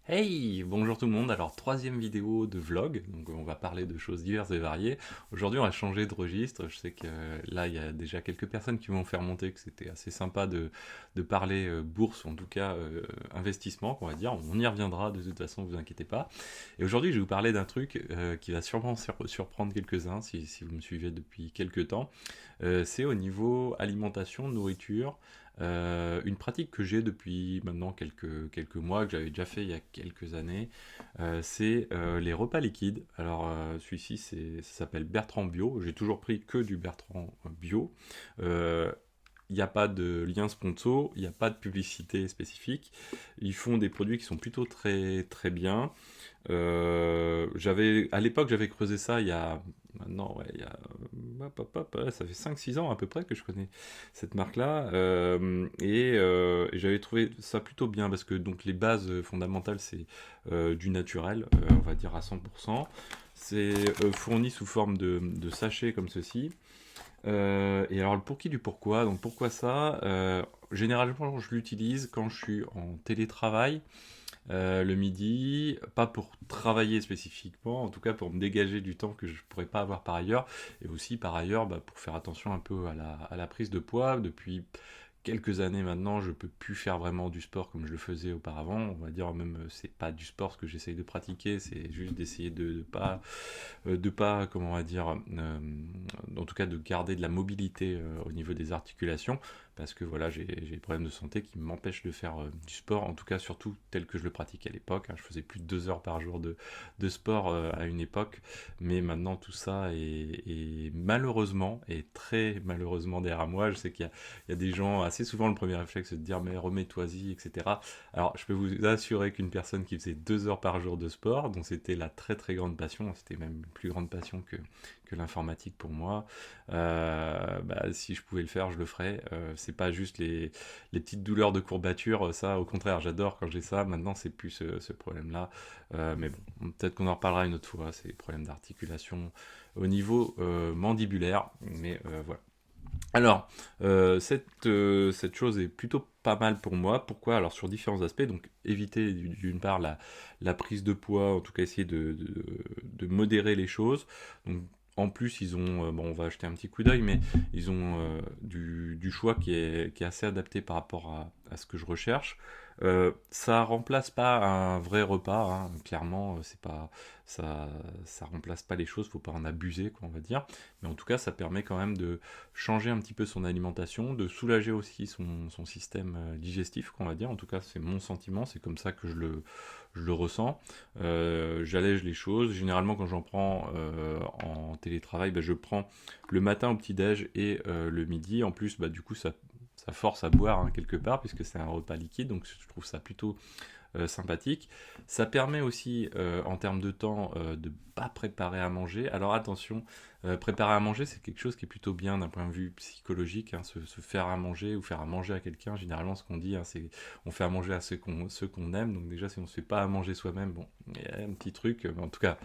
Hey, bonjour tout le monde. Alors, troisième vidéo de vlog, donc on va parler de choses diverses et variées. Aujourd'hui, on va changer de registre. Je sais que là, il y a déjà quelques personnes qui vont faire monter que c'était assez sympa de parler bourse, ou en tout cas investissement, on va dire. On y reviendra de toute façon, vous inquiétez pas. Et aujourd'hui, je vais vous parler d'un truc qui va sûrement surprendre quelques-uns si vous me suivez depuis quelques temps. C'est au niveau alimentation, nourriture. Une pratique que j'ai depuis maintenant quelques mois, que j'avais déjà fait il y a quelques années, c'est les repas liquides. Alors celui-ci, ça s'appelle Bertrand Bio. J'ai toujours pris que du Bertrand Bio. Euh, il n'y a pas de lien sponsor, il n'y a pas de publicité spécifique. Ils font des produits qui sont plutôt très très bien. À l'époque, j'avais creusé ça il y a, maintenant, ouais, il y a, ça fait 5 6 ans à peu près que je connais cette marque-là, et j'avais trouvé ça plutôt bien parce que donc les bases fondamentales, c'est du naturel, on va dire à 100%. C'est fourni sous forme de sachets comme ceci. Et alors le pour qui du pourquoi, donc pourquoi ça. Généralement, je l'utilise quand je suis en télétravail le midi, pas pour travailler spécifiquement, en tout cas pour me dégager du temps que je ne pourrais pas avoir par ailleurs, et aussi par ailleurs pour faire attention un peu à la prise de poids. Depuis quelques années maintenant, je peux plus faire vraiment du sport comme je le faisais auparavant. On va dire même c'est pas du sport ce que j'essaye de pratiquer, c'est juste d'essayer de pas, comment on va dire, en tout cas de garder de la mobilité au niveau des articulations, parce que voilà, j'ai des problèmes de santé qui m'empêchent de faire du sport, en tout cas surtout tel que je le pratiquais à l'époque. Je faisais plus de 2 heures par jour de sport à une époque, mais maintenant tout ça est malheureusement, et très malheureusement derrière moi. Je sais qu'il y a des gens, assez souvent le premier réflexe c'est de dire mais remets-toi-y, etc. Alors je peux vous assurer qu'une personne qui faisait 2 heures par jour de sport, dont c'était la très très grande passion, c'était même une plus grande passion que l'informatique pour moi, si je pouvais le faire, je le ferais. C'est pas juste les petites douleurs de courbature, ça au contraire, j'adore quand j'ai ça. Maintenant, c'est plus ce problème-là. Mais bon, peut-être qu'on en reparlera une autre fois, c'est des problèmes d'articulation au niveau mandibulaire. Mais voilà. Alors, cette chose est plutôt pas mal pour moi. Pourquoi? Alors, sur différents aspects. Donc, éviter d'une part la prise de poids, en tout cas essayer de modérer les choses. Donc, en plus, ils ont, bon, on va acheter un petit coup d'œil, mais ils ont du choix qui est assez adapté par rapport à ce que je recherche. Ça remplace pas un vrai repas, hein. Clairement, c'est pas, ça remplace pas les choses, faut pas en abuser, quoi, on va dire. Mais en tout cas, ça permet quand même de changer un petit peu son alimentation, de soulager aussi son système digestif, qu'on va dire. En tout cas, c'est mon sentiment, c'est comme ça que je le ressens. J'allège les choses. Généralement, quand j'en prends en télétravail, je prends le matin au petit-déj et le midi. En plus, du coup, ça force à boire, hein, quelque part, puisque c'est un repas liquide, donc je trouve ça plutôt sympathique. Ça permet aussi, en termes de temps, de ne pas préparer à manger. Alors attention, préparer à manger, c'est quelque chose qui est plutôt bien d'un point de vue psychologique, hein. Se faire à manger ou faire à manger à quelqu'un, généralement ce qu'on dit, hein, c'est on fait à manger à ceux qu'on aime. Donc déjà, si on ne se fait pas à manger soi-même, bon, il y a un petit truc. Mais en tout cas,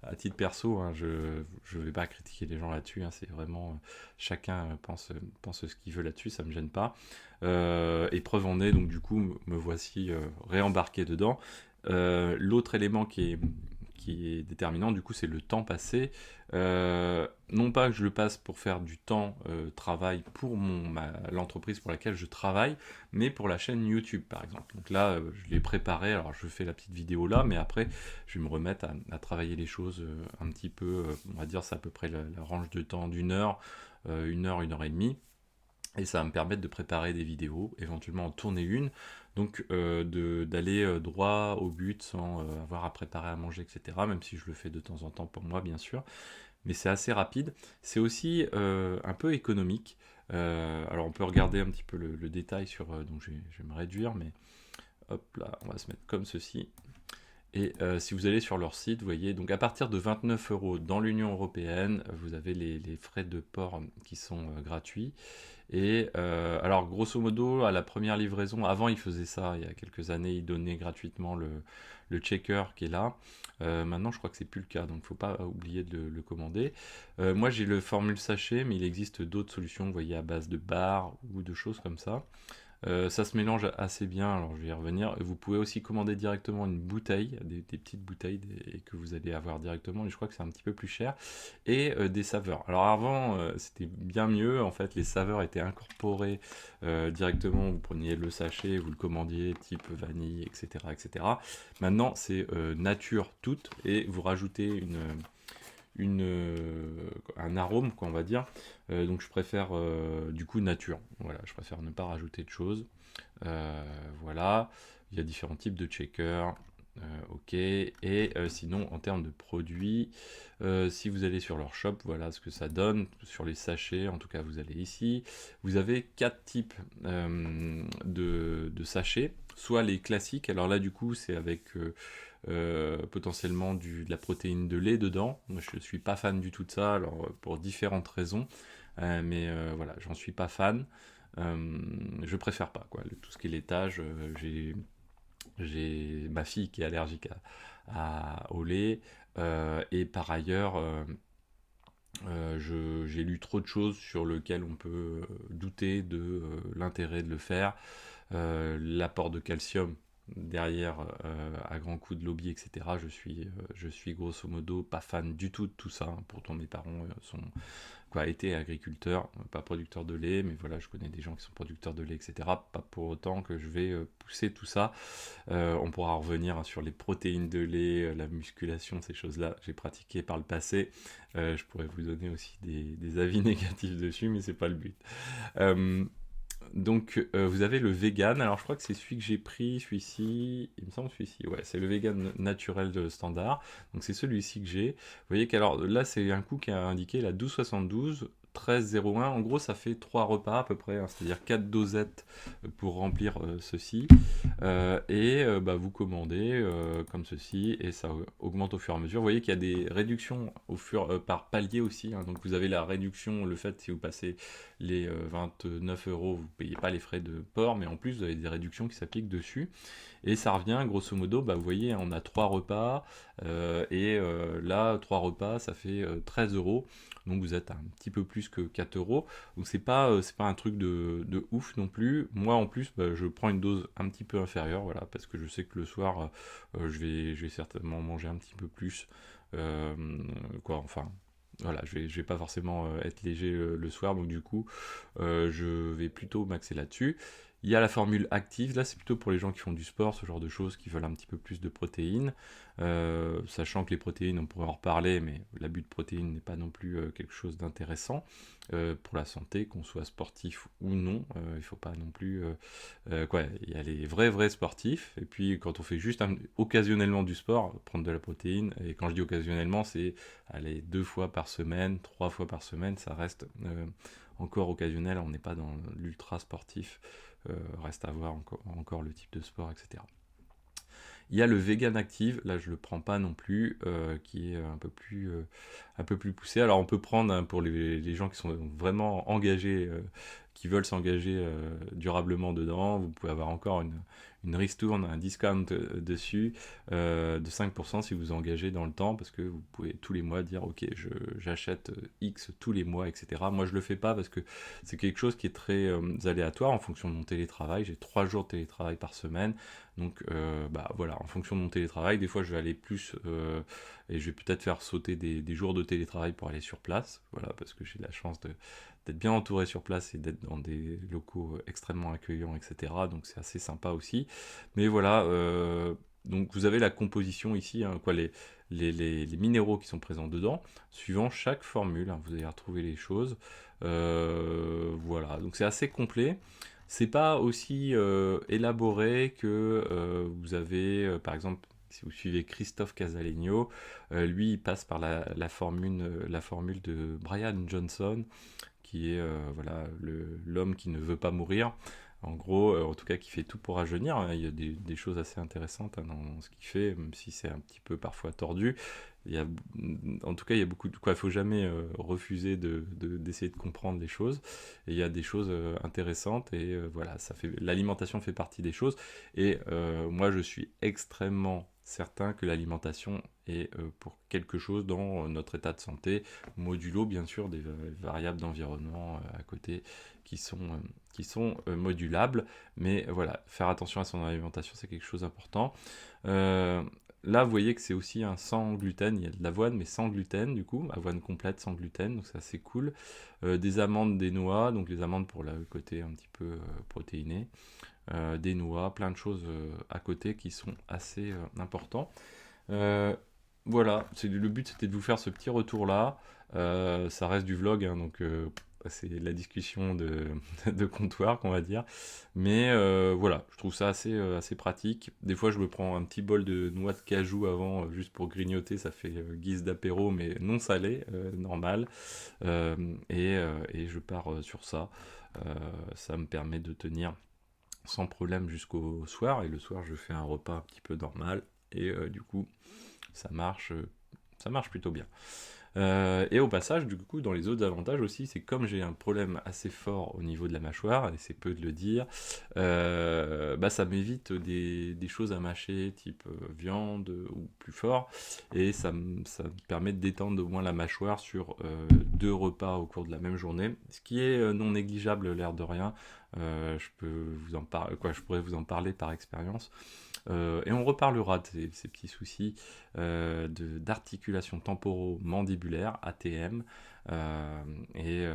à titre perso, hein, je ne vais pas critiquer les gens là-dessus, hein. C'est vraiment chacun pense ce qu'il veut là-dessus, ça me gêne pas. Et preuve en est, donc du coup, me voici réembarqué dedans. L'autre élément qui est déterminant, du coup, c'est le temps passé. Non pas que je le passe pour faire du temps travail pour l'entreprise pour laquelle je travaille, mais pour la chaîne YouTube, par exemple. Donc là, je l'ai préparé, alors je fais la petite vidéo là, mais après, je vais me remettre à travailler les choses un petit peu, on va dire, c'est à peu près la range de temps d'1 heure, 1 heure et demie. Et ça va me permettre de préparer des vidéos, éventuellement en tourner une, donc d'aller droit au but sans avoir à préparer à manger, etc. Même si je le fais de temps en temps pour moi, bien sûr. Mais c'est assez rapide. C'est aussi un peu économique. Alors on peut regarder un petit peu le détail sur... donc je vais me réduire, mais hop là, on va se mettre comme ceci. Et si vous allez sur leur site, vous voyez, donc à partir de 29 euros dans l'Union européenne, vous avez les frais de port qui sont gratuits. Et alors, grosso modo, à la première livraison, avant ils faisaient ça, il y a quelques années, ils donnaient gratuitement le checker qui est là. Maintenant, je crois que c'est plus le cas, donc il ne faut pas oublier de le commander. Moi, j'ai le formule sachet, mais il existe d'autres solutions, vous voyez, à base de barres ou de choses comme ça. Ça se mélange assez bien, alors je vais y revenir. Vous pouvez aussi commander directement une bouteille, des petites bouteilles et que vous allez avoir directement, et je crois que c'est un petit peu plus cher, et des saveurs. Alors avant, c'était bien mieux, en fait, les saveurs étaient incorporées directement, vous preniez le sachet, vous le commandiez, type vanille, etc. etc. Maintenant, c'est nature toute, et vous rajoutez un arôme, quoi, on va dire. Donc je préfère du coup nature. Voilà, je préfère ne pas rajouter de choses. Voilà, il y a différents types de checkers. Ok, et sinon en termes de produits, si vous allez sur leur shop, voilà ce que ça donne. Sur les sachets, en tout cas vous allez ici, vous avez quatre types de sachets. Soit les classiques, alors là du coup c'est avec potentiellement de la protéine de lait dedans. Moi je suis pas fan du tout de ça, alors pour différentes raisons. Mais voilà, j'en suis pas fan. Je préfère pas quoi. Tout ce qui est laitage, j'ai ma fille qui est allergique au lait. Et par ailleurs, j'ai lu trop de choses sur lesquelles on peut douter de l'intérêt de le faire. L'apport de calcium derrière à grands coups de lobby, etc. Je suis grosso modo pas fan du tout de tout ça. Pourtant mes parents sont étaient agriculteurs, pas producteurs de lait, mais voilà, je connais des gens qui sont producteurs de lait, etc. Pas pour autant que je vais pousser tout ça. On pourra revenir hein, sur les protéines de lait, la musculation, ces choses-là. J'ai pratiqué par le passé. Je pourrais vous donner aussi des avis négatifs dessus, mais c'est pas le but. Euh, donc, vous avez le vegan. Alors, je crois que c'est celui que j'ai pris, celui-ci. Il me semble celui-ci. Ouais, c'est le vegan naturel de standard. Donc, c'est celui-ci que j'ai. Vous voyez qu'alors là, c'est un coût qui a indiqué la 12,72, 13,01. En gros, ça fait 3 repas à peu près, hein, c'est-à-dire 4 dosettes pour remplir ceci. Bah, vous commandez comme ceci et ça augmente au fur et à mesure. Vous voyez qu'il y a des réductions par palier aussi, hein. Donc vous avez la réduction, le fait si vous passez les 29 euros, vous ne payez pas les frais de port, mais en plus vous avez des réductions qui s'appliquent dessus. Et ça revient grosso modo, bah, vous voyez, on a 3 repas, là, 3 repas, ça fait 13 euros. Donc vous êtes un petit peu plus que 4 euros. Donc c'est pas un truc de ouf non plus. Moi en plus, bah, je prends une dose un petit peu inférieure, voilà, parce que je sais que le soir, je vais certainement manger un petit peu plus. Euh, enfin, voilà, je vais pas forcément être léger le soir, donc du coup, je vais plutôt m'axer là-dessus. Il y a la formule active, là c'est plutôt pour les gens qui font du sport, ce genre de choses, qui veulent un petit peu plus de protéines. Sachant que les protéines, on pourrait en reparler, mais l'abus de protéines n'est pas non plus quelque chose d'intéressant pour la santé, qu'on soit sportif ou non. Il faut pas non plus... il y a les vrais sportifs, et puis quand on fait juste occasionnellement du sport, prendre de la protéine, et quand je dis occasionnellement, c'est aller 2 fois par semaine, 3 fois par semaine, ça reste encore occasionnel, on n'est pas dans l'ultra sportif, reste à voir encore le type de sport, etc. Il y a le vegan active, là je le prends pas non plus, qui est un peu plus poussé. Alors on peut prendre hein, pour les gens qui sont vraiment engagés, qui veulent s'engager durablement dedans, vous pouvez avoir encore une ristourne, un discount dessus de 5% si vous engagez dans le temps, parce que vous pouvez tous les mois dire ok j'achète X tous les mois, etc. Moi je le fais pas parce que c'est quelque chose qui est très aléatoire en fonction de mon télétravail. J'ai 3 jours de télétravail par semaine. Donc bah voilà, en fonction de mon télétravail, des fois je vais aller plus et je vais peut-être faire sauter des jours de télétravail pour aller sur place, voilà, parce que j'ai la chance d'être bien entouré sur place et d'être dans des locaux extrêmement accueillants, etc. Donc c'est assez sympa aussi. Mais voilà, donc vous avez la composition ici, hein, les minéraux qui sont présents dedans, suivant chaque formule, hein, vous allez retrouver les choses. Voilà, donc c'est assez complet. C'est pas aussi élaboré que vous avez, par exemple, si vous suivez Christophe Casalegno, lui il passe par la formule de Brian Johnson, qui est voilà, l'homme qui ne veut pas mourir. En gros, en tout cas, qui fait tout pour rajeunir, hein. Il y a des choses assez intéressantes hein, dans ce qu'il fait, même si c'est un petit peu parfois tordu. Il y a, en tout cas, il y a beaucoup de quoi. Il faut jamais refuser d'essayer de comprendre les choses. Et il y a des choses intéressantes et voilà, l'alimentation fait partie des choses. Et moi, je suis extrêmement certain que l'alimentation est pour quelque chose dans notre état de santé, modulo bien sûr des variables d'environnement à côté qui sont, modulables, mais voilà, faire attention à son alimentation, c'est quelque chose d'important. Euh, Là, vous voyez que c'est aussi un sans gluten, il y a de l'avoine, mais sans gluten, du coup, avoine complète sans gluten, donc ça c'est cool. Des amandes, des noix, donc les amandes pour le côté un petit peu protéiné, des noix, plein de choses à côté qui sont assez importants. Euh, voilà, le but c'était de vous faire ce petit retour là. Ça reste du vlog, hein, donc c'est la discussion de comptoir qu'on va dire. Mais voilà, je trouve ça assez pratique. Des fois je me prends un petit bol de noix de cajou avant, juste pour grignoter, ça fait guise d'apéro, mais non salé, normal. Et je pars sur ça. Ça me permet de tenir sans problème jusqu'au soir. Et le soir je fais un repas un petit peu normal. Et du coup, ça marche, euh, ça marche plutôt bien. Et au passage, du coup, dans les autres avantages aussi, c'est comme j'ai un problème assez fort au niveau de la mâchoire, et c'est peu de le dire, bah, ça m'évite des choses à mâcher, type viande ou plus fort, et ça me permet de détendre au moins la mâchoire sur 2 repas au cours de la même journée, ce qui est non négligeable, l'air de rien. Je pourrais vous en parler par expérience. Et on reparlera de ces petits soucis d'articulation temporomandibulaire, ATM, et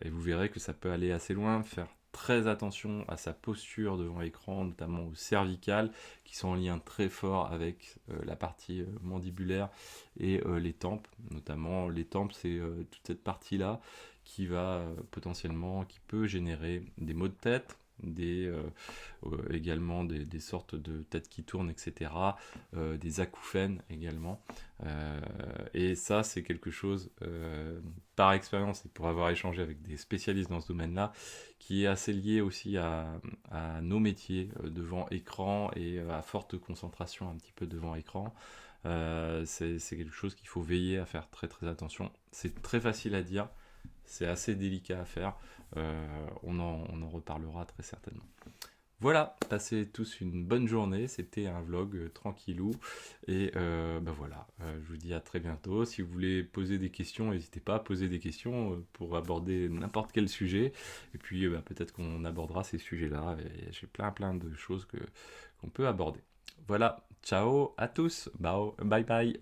vous verrez que ça peut aller assez loin, faire très attention à sa posture devant l'écran, notamment au cervical, qui sont en lien très fort avec la partie mandibulaire et les tempes, notamment les tempes, c'est toute cette partie-là qui peut générer des maux de tête, également des sortes de têtes qui tournent, etc., des acouphènes également. Et ça, c'est quelque chose, par expérience et pour avoir échangé avec des spécialistes dans ce domaine-là, qui est assez lié aussi à nos métiers devant écran et à forte concentration un petit peu devant écran. C'est quelque chose qu'il faut veiller à faire très très attention. C'est très facile à dire, c'est assez délicat à faire. On en reparlera très certainement. Voilà, passez tous une bonne journée. C'était un vlog tranquillou. Et bah voilà, je vous dis à très bientôt. Si vous voulez poser des questions, n'hésitez pas à poser des questions pour aborder n'importe quel sujet. Et puis bah, peut-être qu'on abordera ces sujets-là. Et j'ai plein de choses qu'on peut aborder. Voilà, ciao à tous. Bye bye.